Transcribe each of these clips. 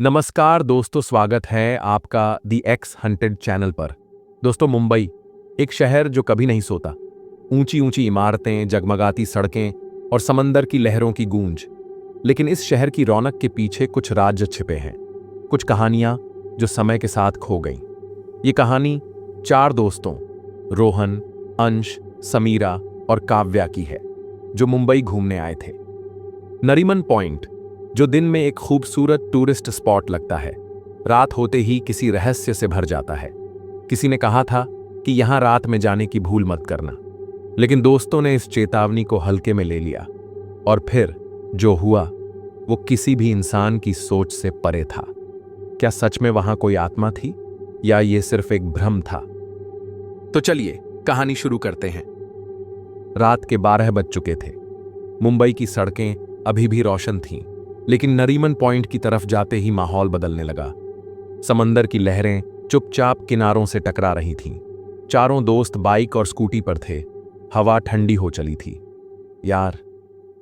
नमस्कार दोस्तों, स्वागत है आपका दी एक्स हंटेड चैनल पर। दोस्तों, मुंबई एक शहर जो कभी नहीं सोता। ऊंची ऊंची इमारतें, जगमगाती सड़कें और समंदर की लहरों की गूंज। लेकिन इस शहर की रौनक के पीछे कुछ राज छिपे हैं, कुछ कहानियां जो समय के साथ खो गईं। ये कहानी 4 दोस्तों रोहन, अंश, समीरा और काव्या की है, जो मुंबई घूमने आए थे। नरीमन पॉइंट, जो दिन में एक खूबसूरत टूरिस्ट स्पॉट लगता है, रात होते ही किसी रहस्य से भर जाता है। किसी ने कहा था कि यहां रात में जाने की भूल मत करना, लेकिन दोस्तों ने इस चेतावनी को हल्के में ले लिया। और फिर जो हुआ वो किसी भी इंसान की सोच से परे था। क्या सच में वहां कोई आत्मा थी या ये सिर्फ एक भ्रम था? तो चलिए कहानी शुरू करते हैं। रात के 12 बज चुके थे। मुंबई की सड़कें अभी भी रोशन थीं, लेकिन नरीमन पॉइंट की तरफ जाते ही माहौल बदलने लगा। समंदर की लहरें चुपचाप किनारों से टकरा रही थीं। चारों दोस्त बाइक और स्कूटी पर थे। हवा ठंडी हो चली थी। यार,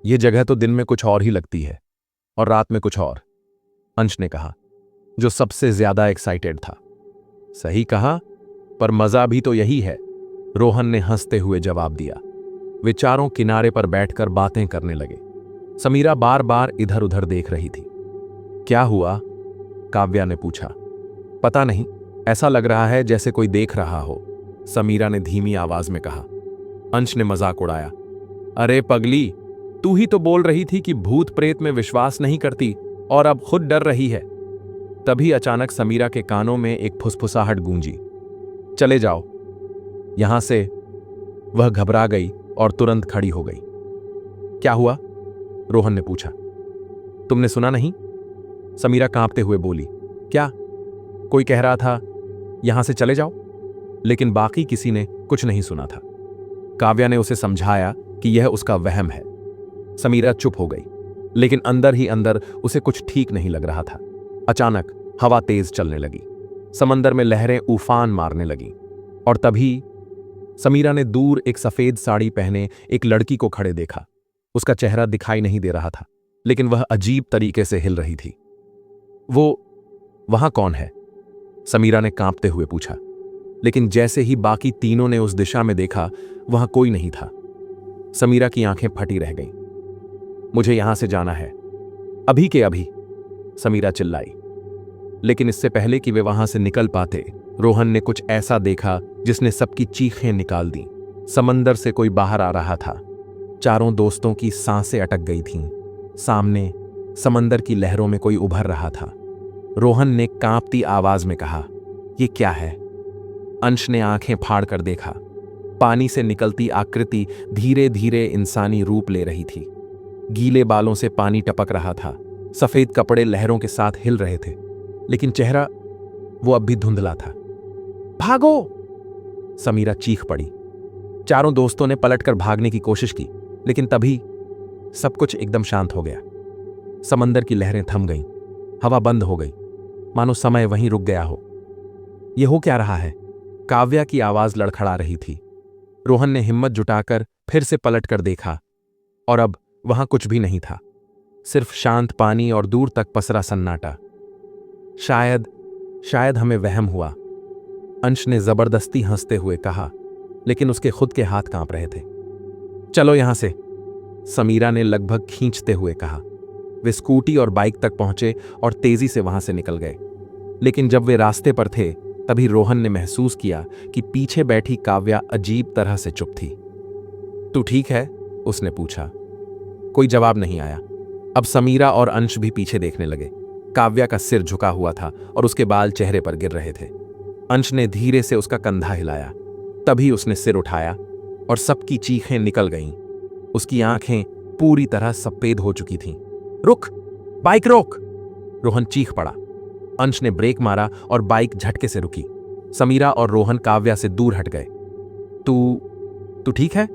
ये जगह तो दिन में कुछ और ही लगती है और रात में कुछ और, अंश ने कहा, जो सबसे ज्यादा एक्साइटेड था। सही कहा, पर मजा भी तो यही है, रोहन ने हंसते हुए जवाब दिया। वे चारों किनारे पर बैठकर बातें करने लगे। समीरा बार बार इधर उधर देख रही थी। क्या हुआ? काव्या ने पूछा। पता नहीं, ऐसा लग रहा है जैसे कोई देख रहा हो, समीरा ने धीमी आवाज में कहा। अंश ने मजाक उड़ाया। अरे पगली, तू ही तो बोल रही थी कि भूत प्रेत में विश्वास नहीं करती और अब खुद डर रही है। तभी अचानक समीरा के कानों में एक फुसफुसाहट गूंजी। चले जाओ यहां से। वह घबरा गई और तुरंत खड़ी हो गई। क्या हुआ? रोहन ने पूछा। तुमने सुना नहीं? समीरा कांपते हुए बोली। क्या? कोई कह रहा था यहां से चले जाओ, लेकिन बाकी किसी ने कुछ नहीं सुना था। काव्या ने उसे समझाया कि यह उसका वहम है। समीरा चुप हो गई, लेकिन अंदर ही अंदर उसे कुछ ठीक नहीं लग रहा था। अचानक हवा तेज चलने लगी। समंदर में लहरें उफान मारने लगीं। और तभी समीरा ने दूर एक सफेद साड़ी पहने एक लड़की को खड़े देखा। उसका चेहरा दिखाई नहीं दे रहा था, लेकिन वह अजीब तरीके से हिल रही थी। वो वहां कौन है? समीरा ने कांपते हुए पूछा। लेकिन जैसे ही बाकी तीनों ने उस दिशा में देखा, वहां कोई नहीं था। समीरा की आंखें फटी रह गईं। मुझे यहां से जाना है, अभी के अभी, समीरा चिल्लाई। लेकिन इससे पहले कि वे वहां से निकल पाते, रोहन ने कुछ ऐसा देखा जिसने सबकी चीखें निकाल दी। समंदर से कोई बाहर आ रहा था। चारों दोस्तों की सांसें अटक गई थीं। सामने समंदर की लहरों में कोई उभर रहा था। रोहन ने कांपती आवाज में कहा, यह क्या है? अंश ने आंखें फाड़कर देखा। पानी से निकलती आकृति धीरे धीरे इंसानी रूप ले रही थी। गीले बालों से पानी टपक रहा था। सफेद कपड़े लहरों के साथ हिल रहे थे, लेकिन चेहरा वो अब भी धुंधला था। भागो! समीरा चीख पड़ी। चारों दोस्तों ने पलटकर भागने की कोशिश की, लेकिन तभी सब कुछ एकदम शांत हो गया। समंदर की लहरें थम गईं। हवा बंद हो गई, मानो समय वहीं रुक गया हो। यह हो क्या रहा है? काव्या की आवाज लड़खड़ा रही थी। रोहन ने हिम्मत जुटाकर फिर से पलटकर देखा, और अब वहां कुछ भी नहीं था, सिर्फ शांत पानी और दूर तक पसरा सन्नाटा। शायद हमें वहम हुआ, अंश ने जबरदस्ती हंसते हुए कहा, लेकिन उसके खुद के हाथ कांप रहे थे। चलो यहां से, समीरा ने लगभग खींचते हुए कहा। वे स्कूटी और बाइक तक पहुंचे और तेजी से वहां से निकल गए। लेकिन जब वे रास्ते पर थे, तभी रोहन ने महसूस किया कि पीछे बैठी काव्या अजीब तरह से चुप थी। तू ठीक है? उसने पूछा। कोई जवाब नहीं आया। अब समीरा और अंश भी पीछे देखने लगे। काव्या का सिर झुका हुआ था और उसके बाल चेहरे पर गिर रहे थे। अंश ने धीरे से उसका कंधा हिलाया। तभी उसने सिर उठाया और सबकी चीखें निकल गईं। उसकी आंखें पूरी तरह सफेद हो चुकी थीं। रुक! बाइक रोक! रोहन चीख पड़ा। अंश ने ब्रेक मारा और बाइक झटके से रुकी। समीरा और रोहन काव्या से दूर हट गए। तू ठीक है?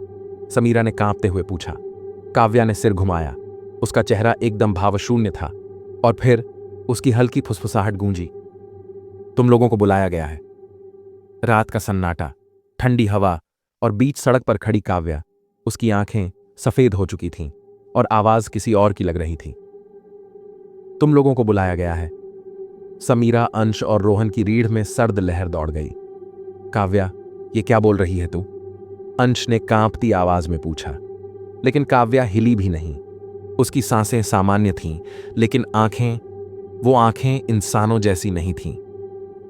समीरा ने कांपते हुए पूछा। काव्या ने सिर घुमाया। उसका चेहरा एकदम भावशून्य था, और फिर उसकी हल्की फुसफुसाहट गूंजी। तुम लोगों को बुलाया गया है। रात का सन्नाटा, ठंडी हवा और बीच सड़क पर खड़ी काव्या। उसकी आंखें सफेद हो चुकी थीं और आवाज किसी और की लग रही थी। तुम लोगों को बुलाया गया है, समीरा, अंश और रोहन की रीढ़ में सर्द लहर दौड़ गई। काव्या, ये क्या बोल रही है तू? अंश ने कांपती आवाज में पूछा। लेकिन काव्या हिली भी नहीं। उसकी सांसें सामान्य थीं, लेकिन वो आंखें इंसानों जैसी नहीं थीं।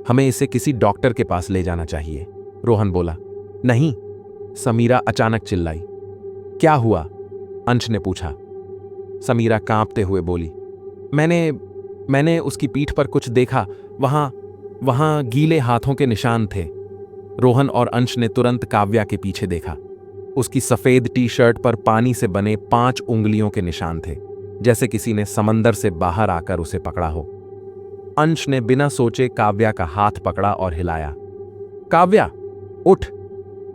हमें इसे किसी डॉक्टर के पास ले जाना चाहिए, रोहन बोला। नहीं, समीरा अचानक चिल्लाई। क्या हुआ? अंश ने पूछा। समीरा कांपते हुए बोली, मैंने उसकी पीठ पर कुछ देखा। वहां गीले हाथों के निशान थे। रोहन और अंश ने तुरंत काव्या के पीछे देखा। उसकी सफेद टी शर्ट पर पानी से बने 5 उंगलियों के निशान थे, जैसे किसी ने समंदर से बाहर आकर उसे पकड़ा हो। अंश ने बिना सोचे काव्या का हाथ पकड़ा और हिलाया। काव्या, उठ,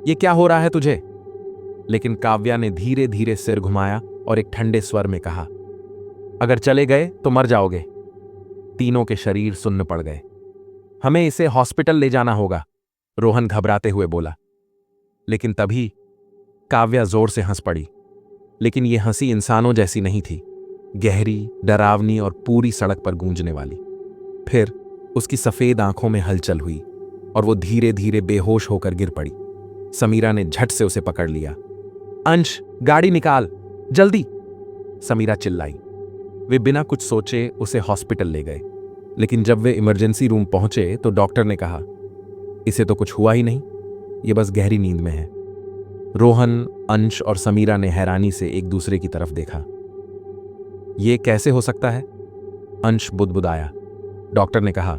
ये क्या हो रहा है तुझे? लेकिन काव्या ने धीरे धीरे सिर घुमाया और एक ठंडे स्वर में कहा, अगर चले गए तो मर जाओगे। तीनों के शरीर सुन्न पड़ गए। हमें इसे हॉस्पिटल ले जाना होगा, रोहन घबराते हुए बोला। लेकिन तभी काव्या जोर से हंस पड़ी। लेकिन यह हंसी इंसानों जैसी नहीं थी, गहरी, डरावनी और पूरी सड़क पर गूंजने वाली। फिर उसकी सफेद आंखों में हलचल हुई और वो धीरे धीरे बेहोश होकर गिर पड़ी। समीरा ने झट से उसे पकड़ लिया। अंश, गाड़ी निकाल, जल्दी, समीरा चिल्लाई। वे बिना कुछ सोचे उसे हॉस्पिटल ले गए। लेकिन जब वे इमरजेंसी रूम पहुंचे तो डॉक्टर ने कहा, इसे तो कुछ हुआ ही नहीं, ये बस गहरी नींद में है। रोहन, अंश और समीरा ने हैरानी से एक दूसरे की तरफ देखा। यह कैसे हो सकता है? अंश बुदबुदाया। डॉक्टर ने कहा,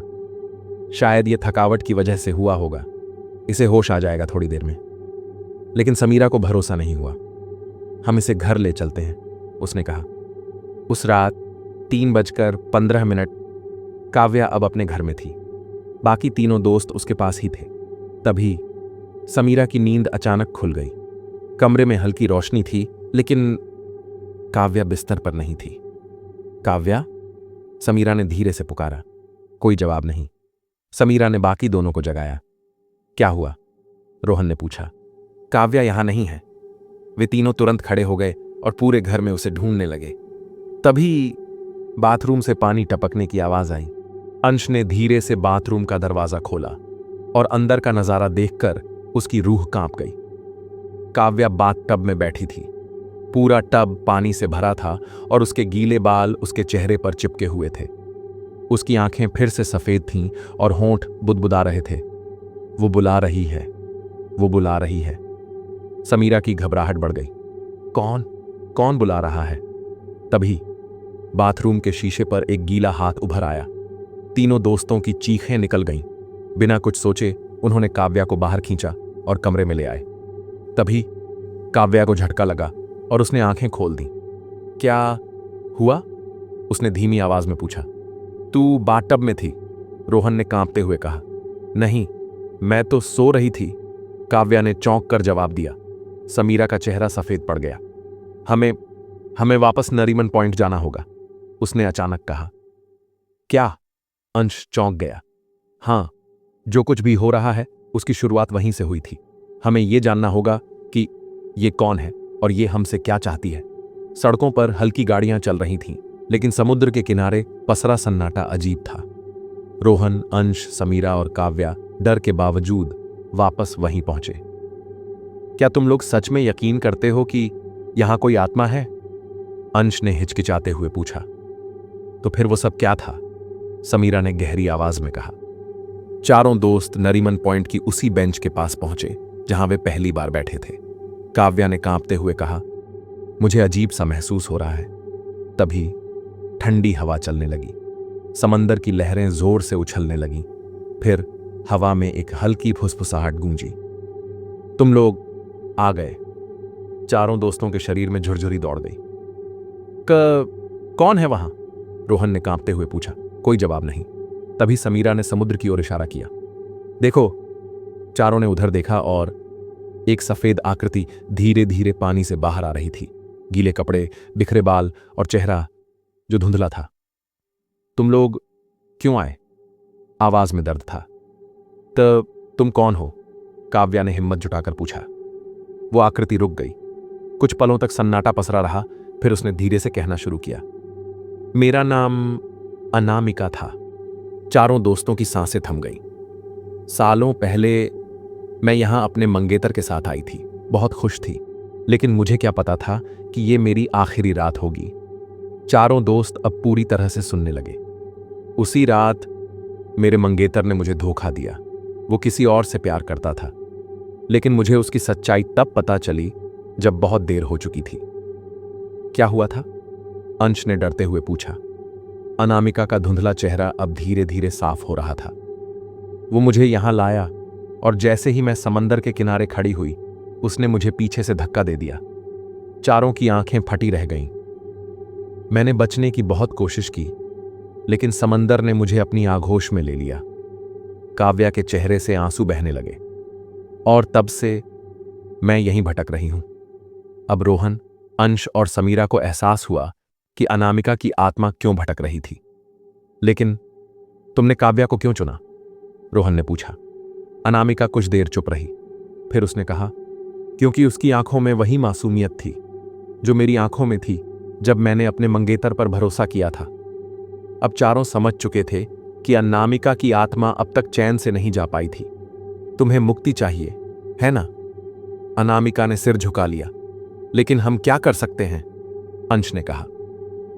शायद यह थकावट की वजह से हुआ होगा, इसे होश आ जाएगा थोड़ी देर में। लेकिन समीरा को भरोसा नहीं हुआ। हम इसे घर ले चलते हैं, उसने कहा। उस रात 3:15 काव्या अब अपने घर में थी। बाकी तीनों दोस्त उसके पास ही थे। तभी समीरा की नींद अचानक खुल गई। कमरे में हल्की रोशनी थी, लेकिन काव्या बिस्तर पर नहीं थी। काव्या, समीरा ने धीरे से पुकारा। कोई जवाब नहीं। समीरा ने बाकी दोनों को जगाया। क्या हुआ? रोहन ने पूछा। काव्या यहां नहीं है। वे तीनों तुरंत खड़े हो गए और पूरे घर में उसे ढूंढने लगे। तभी बाथरूम से पानी टपकने की आवाज आई। अंश ने धीरे से बाथरूम का दरवाजा खोला और अंदर का नजारा देखकर उसकी रूह कांप गई। काव्या बाथटब में बैठी थी। पूरा टब पानी से भरा था और उसके गीले बाल उसके चेहरे पर चिपके हुए थे। उसकी आंखें फिर से सफेद थीं और होंठ बुदबुदा रहे थे। वो बुला रही है, वो बुला रही है। समीरा की घबराहट बढ़ गई। कौन बुला रहा है? तभी बाथरूम के शीशे पर एक गीला हाथ उभर आया। तीनों दोस्तों की चीखें निकल गईं। बिना कुछ सोचे उन्होंने काव्या को बाहर खींचा और कमरे में ले आए। तभी काव्या को झटका लगा और उसने आंखें खोल दी। क्या हुआ? उसने धीमी आवाज में पूछा। तू बाथटब में थी, रोहन ने कांपते हुए कहा। नहीं, मैं तो सो रही थी, काव्या ने चौंक कर जवाब दिया। समीरा का चेहरा सफेद पड़ गया। हमें वापस नरीमन पॉइंट जाना होगा, उसने अचानक कहा। क्या? अंश चौंक गया। हां, जो कुछ भी हो रहा है उसकी शुरुआत वहीं से हुई थी। हमें यह जानना होगा कि ये कौन है और ये हमसे क्या चाहती है। सड़कों पर हल्की गाड़ियां चल रही थीं, लेकिन समुद्र के किनारे पसरा सन्नाटा अजीब था। रोहन, अंश, समीरा और काव्या डर के बावजूद वापस वहीं पहुंचे। क्या तुम लोग सच में यकीन करते हो कि यहां कोई आत्मा है? अंश ने हिचकिचाते हुए पूछा। तो फिर वो सब क्या था? समीरा ने गहरी आवाज में कहा। चारों दोस्त नरीमन पॉइंट की उसी बेंच के पास पहुंचे जहां वे पहली बार बैठे थे। काव्या ने कांपते हुए कहा, मुझे अजीब सा महसूस हो रहा है। तभी ठंडी हवा चलने लगी। समंदर की लहरें जोर से उछलने लगीं। फिर हवा में एक हल्की फुसफुसाहट गूंजी। तुम लोग आ गए। चारों दोस्तों के शरीर में झुरझुरी दौड़ गई। कौन है वहां? रोहन ने कांपते हुए पूछा। कोई जवाब नहीं। तभी समीरा ने समुद्र की ओर इशारा किया। देखो। चारों ने उधर देखा और एक सफेद आकृति धीरे धीरे पानी से बाहर आ रही थी। गीले कपड़े, बिखरे बाल और चेहरा जो धुंधला था। तुम लोग क्यों आए? आवाज में दर्द था। तुम कौन हो? काव्या ने हिम्मत जुटाकर पूछा। वो आकृति रुक गई। कुछ पलों तक सन्नाटा पसरा रहा, फिर उसने धीरे से कहना शुरू किया। मेरा नाम अनामिका था। चारों दोस्तों की सांसें थम गईं। सालों पहले मैं यहां अपने मंगेतर के साथ आई थी, बहुत खुश थी, लेकिन मुझे क्या पता था कि ये मेरी आखिरी रात होगी। चारों दोस्त अब पूरी तरह से सुनने लगे। उसी रात मेरे मंगेतर ने मुझे धोखा दिया। वो किसी और से प्यार करता था, लेकिन मुझे उसकी सच्चाई तब पता चली जब बहुत देर हो चुकी थी। क्या हुआ था? अंश ने डरते हुए पूछा। अनामिका का धुंधला चेहरा अब धीरे धीरे साफ हो रहा था। वो मुझे यहां लाया और जैसे ही मैं समंदर के किनारे खड़ी हुई, उसने मुझे पीछे से धक्का दे दिया। चारों की आंखें फटी रह गईं। मैंने बचने की बहुत कोशिश की, लेकिन समंदर ने मुझे अपनी आगोश में ले लिया। काव्या के चेहरे से आंसू बहने लगे और तब से मैं यहीं भटक रही हूं। अब रोहन, अंश और समीरा को एहसास हुआ कि अनामिका की आत्मा क्यों भटक रही थी। लेकिन तुमने काव्या को क्यों चुना? रोहन ने पूछा। अनामिका कुछ देर चुप रही, फिर उसने कहा, क्योंकि उसकी आंखों में वही मासूमियत थी जो मेरी आंखों में थी जब मैंने अपने मंगेतर पर भरोसा किया था। अब चारों समझ चुके थे कि अनामिका की आत्मा अब तक चैन से नहीं जा पाई थी। तुम्हें मुक्ति चाहिए, है ना? अनामिका ने सिर झुका लिया। लेकिन हम क्या कर सकते हैं? अंश ने कहा।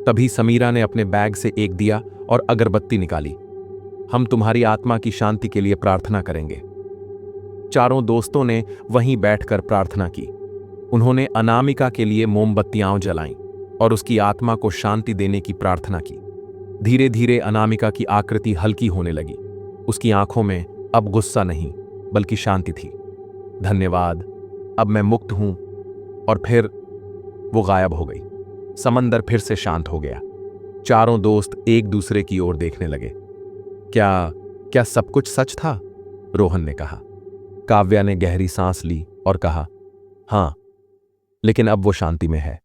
तभी समीरा ने अपने बैग से एक दिया और अगरबत्ती निकाली। हम तुम्हारी आत्मा की शांति के लिए प्रार्थना करेंगे। चारों दोस्तों ने वहीं बैठकर प्रार्थना की। उन्होंने अनामिका के लिए मोमबत्तियां जलाईं और उसकी आत्मा को शांति देने की प्रार्थना की। धीरे धीरे अनामिका की आकृति हल्की होने लगी। उसकी आंखों में अब गुस्सा नहीं, बल्कि शांति थी। धन्यवाद, अब मैं मुक्त हूं। और फिर वो गायब हो गई। समंदर फिर से शांत हो गया। चारों दोस्त एक दूसरे की ओर देखने लगे। क्या सब कुछ सच था? रोहन ने कहा। काव्या ने गहरी सांस ली और कहा, हां, लेकिन अब वो शांति में है।